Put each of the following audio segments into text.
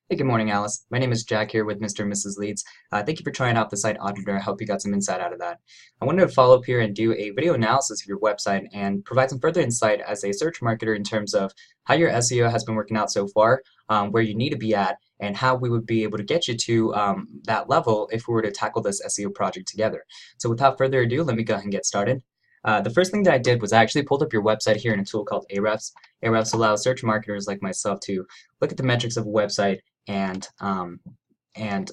Hey, good morning, Alice. My name is Jack here with Mr. and Mrs. Leeds. Thank you for trying out the site Auditor. I hope you got some insight out of that. I wanted to follow up here and do a video analysis of your website and provide some further insight as a search marketer in terms of how your SEO has been working out so far, where you need to be at, and how we would be able to get you to that level if we were to tackle this SEO project together. So without further ado, let me go ahead and get started. The first thing that I did was I actually pulled up your website here in a tool called Ahrefs. Ahrefs allows search marketers like myself to look at the metrics of a website and and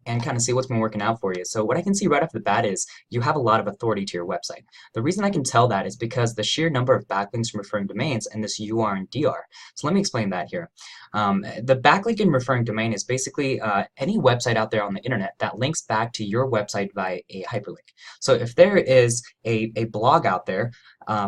and kind of see what's been working out for you. So what I can see right off the bat is you have a lot of authority to your website. The reason I can tell that is because the sheer number of backlinks from referring domains and this UR and DR. So let me explain that here. The backlink and referring domain is basically any website out there on the internet that links back to your website via a hyperlink. So if there is a blog out there,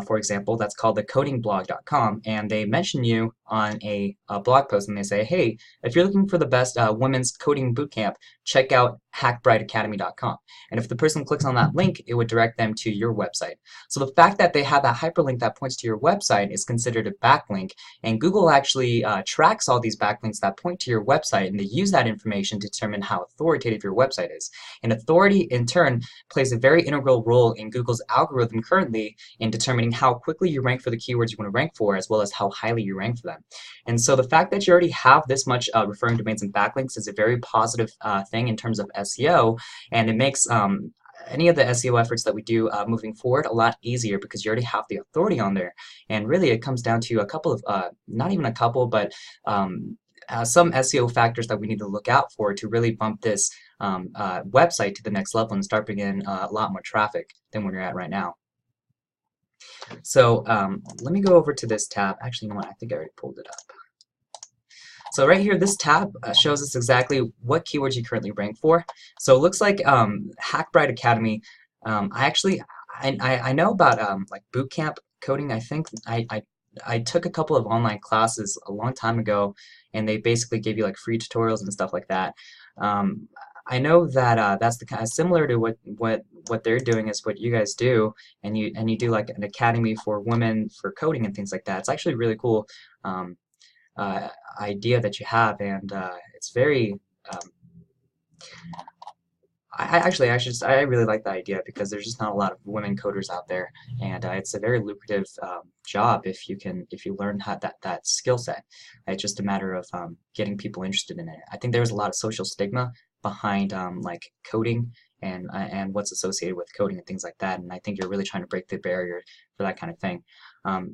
for example, that's called thecodingblog.com, and they mention you on a blog post and they say, hey, if you're looking for the best women's coding bootcamp, check out hackbrightacademy.com. And if the person clicks on that link, it would direct them to your website. So the fact that they have that hyperlink that points to your website is considered a backlink, and Google actually tracks all these backlinks that point to your website, and they use that information to determine how authoritative your website is. And authority, in turn, plays a very integral role in Google's algorithm currently in determining how quickly you rank for the keywords you want to rank for, as well as how highly you rank for them. And so the fact that you already have this much referring domains and backlinks is a very positive thing in terms of SEO, and it makes any of the SEO efforts that we do moving forward a lot easier because you already have the authority on there. And really it comes down to a couple of, not even a couple, but some SEO factors that we need to look out for to really bump this website to the next level and start bringing in a lot more traffic than where you're at right now. So let me go over to this tab. Actually, you know what? I think I already pulled it up. So right here, this tab shows us exactly what keywords you currently rank for. So it looks like hackbright Academy. I know about like bootcamp coding. I think I took a couple of online classes a long time ago, and they basically gave you like free tutorials and stuff like that. Um, I know that that's the kind of similar to what they're doing is what you guys do, and you do like an academy for women for coding and things like that. It's actually really cool. Um, Idea that you have, and it's very. Um, I really like the idea because there's just not a lot of women coders out there, and it's a very lucrative job if you learn how that skill set. It's just a matter of getting people interested in it. I think there's a lot of social stigma behind like coding and what's associated with coding and things like that, and I think you're really trying to break the barrier for that kind of thing.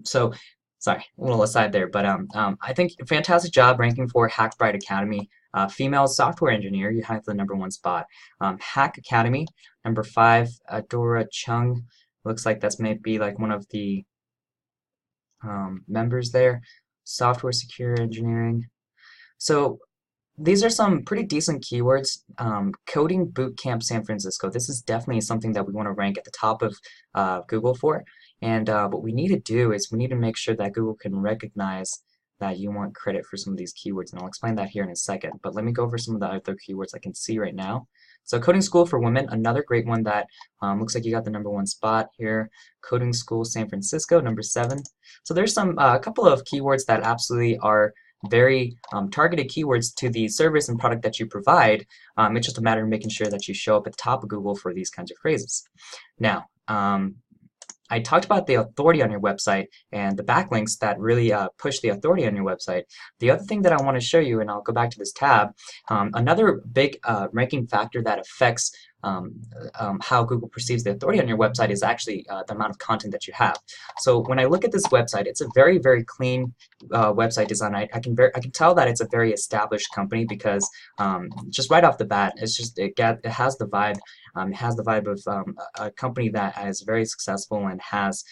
So sorry, a little aside there, but I think fantastic job ranking for Hackbright Academy. Female software engineer, you have the #1 spot. Hack Academy, #5, Adora Chung. Looks like that's maybe like one of the members there. Software secure engineering. So these are some pretty decent keywords. Coding Bootcamp San Francisco. This is definitely something that we want to rank at the top of Google for. And what we need to do is we need to make sure that Google can recognize that you want credit for some of these keywords. And I'll explain that here in a second. But let me go over some of the other keywords I can see right now. So Coding School for Women, another great one that looks like you got the #1 spot here. Coding School San Francisco, #7. So there's some a couple of keywords that absolutely are very targeted keywords to the service and product that you provide. It's just a matter of making sure that you show up at the top of Google for these kinds of phrases. Now, I talked about the authority on your website and the backlinks that really push the authority on your website. The other thing that I want to show you, and I'll go back to this tab, another big ranking factor that affects how Google perceives the authority on your website is actually the amount of content that you have. So when I look at this website, it's a very, very clean website design. I can tell that it's a very established company because just right off the bat, it has the vibe. It has the vibe of a company that is very successful and has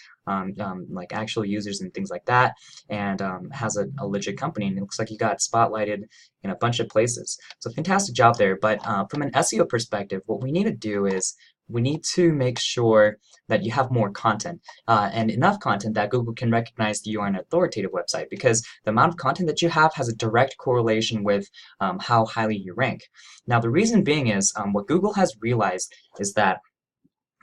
like actual users and things like that, and has a legit company. And it looks like you got spotlighted in a bunch of places. So fantastic job there. But from an SEO perspective, what we need to do is we need to make sure that you have more content and enough content that Google can recognize that you are an authoritative website, because the amount of content that you have has a direct correlation with how highly you rank. Now, the reason being is what Google has realized is that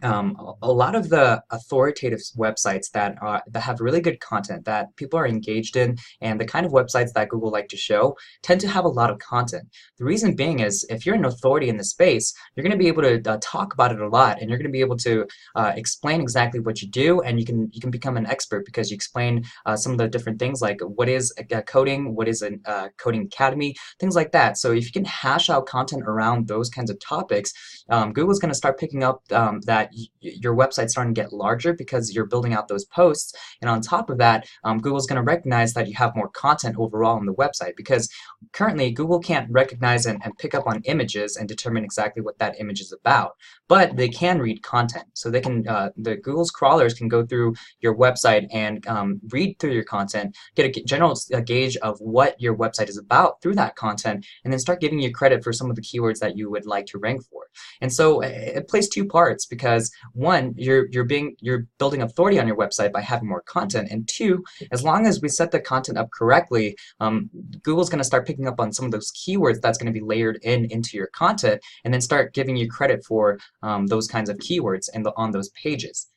A lot of the authoritative websites that have really good content that people are engaged in, and the kind of websites that Google like to show, tend to have a lot of content. The reason being is if you're an authority in the space, you're going to be able to talk about it a lot, and you're going to be able to explain exactly what you do, and you can become an expert because you explain some of the different things like what is coding, what is a coding academy, things like that. So if you can hash out content around those kinds of topics, Google's going to start picking up that your website's starting to get larger because you're building out those posts. And on top of that, Google's going to recognize that you have more content overall on the website, because currently Google can't recognize and pick up on images and determine exactly what that image is about. But they can read content. So they can, the Google's crawlers can go through your website and read through your content, get a general gauge of what your website is about through that content, and then start giving you credit for some of the keywords that you would like to rank for. And so it plays two parts, because one, you're building authority on your website by having more content, and two, as long as we set the content up correctly, Google's going to start picking up on some of those keywords that's going to be layered into your content, and then start giving you credit for those kinds of keywords on those pages.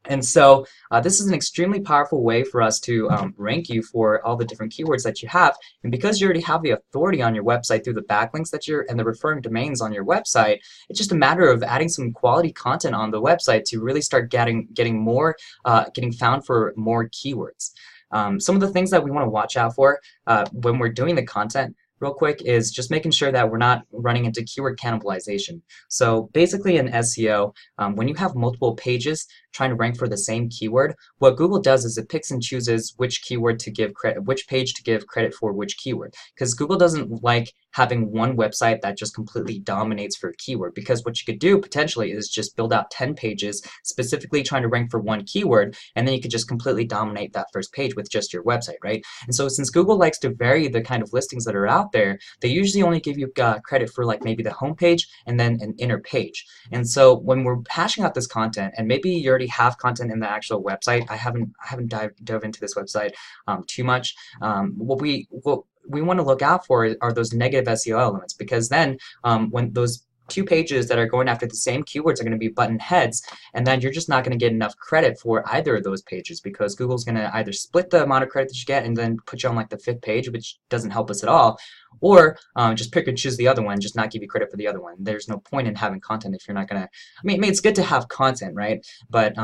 And so this is an extremely powerful way for us to rank you for all the different keywords that you have. And because you already have the authority on your website through the backlinks and the referring domains on your website, it's just a matter of adding some quality content on the website to really start getting found for more keywords. Some of the things that we want to watch out for when we're doing the content real quick is just making sure that we're not running into keyword cannibalization. So basically in SEO, when you have multiple pages trying to rank for the same keyword, what Google does is it picks and chooses which keyword to give credit, which page to give credit for which keyword. Because Google doesn't like having one website that just completely dominates for a keyword, because what you could do potentially is just build out 10 pages specifically trying to rank for one keyword, and then you could just completely dominate that first page with just your website, right? And so since Google likes to vary the kind of listings that are out there, they usually only give you credit for like maybe the home page and then an inner page. And so when we're hashing out this content, and maybe you already have content in the actual website, I haven't dove into this website too much. What we want to look out for are those negative SEO elements, because then when those two pages that are going after the same keywords are going to be button heads, and then you're just not going to get enough credit for either of those pages, because Google's going to either split the amount of credit that you get and then put you on like the 5th page, which doesn't help us at all, or just pick and choose the other one, just not give you credit for the other one. There's no point in having content if you're not going to, I mean, it's good to have content, right? But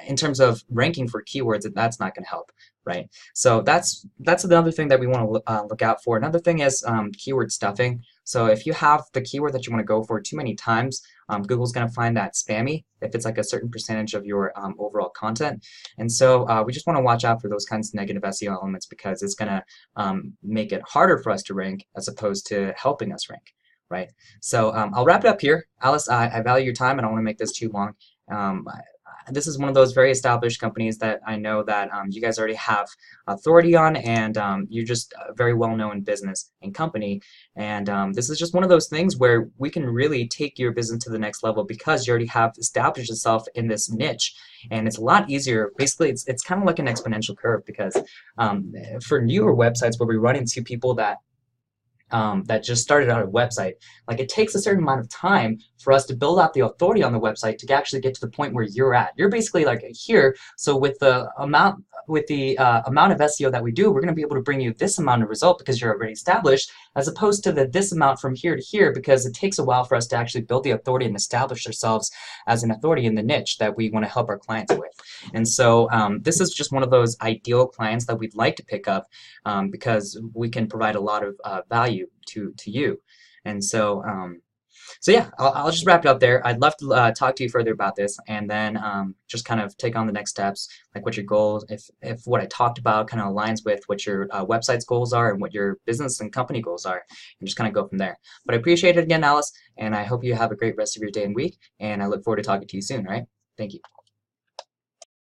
in terms of ranking for keywords, that's not going to help. Right, so that's another thing that we want to look out for. Another thing is keyword stuffing. So if you have the keyword that you want to go for too many times, Google's going to find that spammy if it's like a certain percentage of your overall content. And so we just want to watch out for those kinds of negative SEO elements, because it's going to make it harder for us to rank as opposed to helping us rank. Right. So I'll wrap it up here. Alice, I value your time, and I don't want to make this too long. This is one of those very established companies that I know that you guys already have authority on, and you're just a very well-known business and company. And this is just one of those things where we can really take your business to the next level, because you already have established yourself in this niche, and it's a lot easier. Basically, it's kind of like an exponential curve, because for newer websites where we run into people that just started out a website, like it takes a certain amount of time for us to build out the authority on the website to actually get to the point where you're at. You're basically like here. So with the amount of SEO that we do, we're going to be able to bring you this amount of result because you're already established, as opposed to this amount from here to here, because it takes a while for us to actually build the authority and establish ourselves as an authority in the niche that we want to help our clients with. And so this is just one of those ideal clients that we'd like to pick up, because we can provide a lot of value to you. And so so yeah, I'll just wrap it up there. I'd love to talk to you further about this, and then just kind of take on the next steps, like what your goals, if what I talked about kind of aligns with what your website's goals are and what your business and company goals are, and just kind of go from there. But I appreciate it again, Alice, and I hope you have a great rest of your day and week, and I look forward to talking to you soon, all right? Thank you.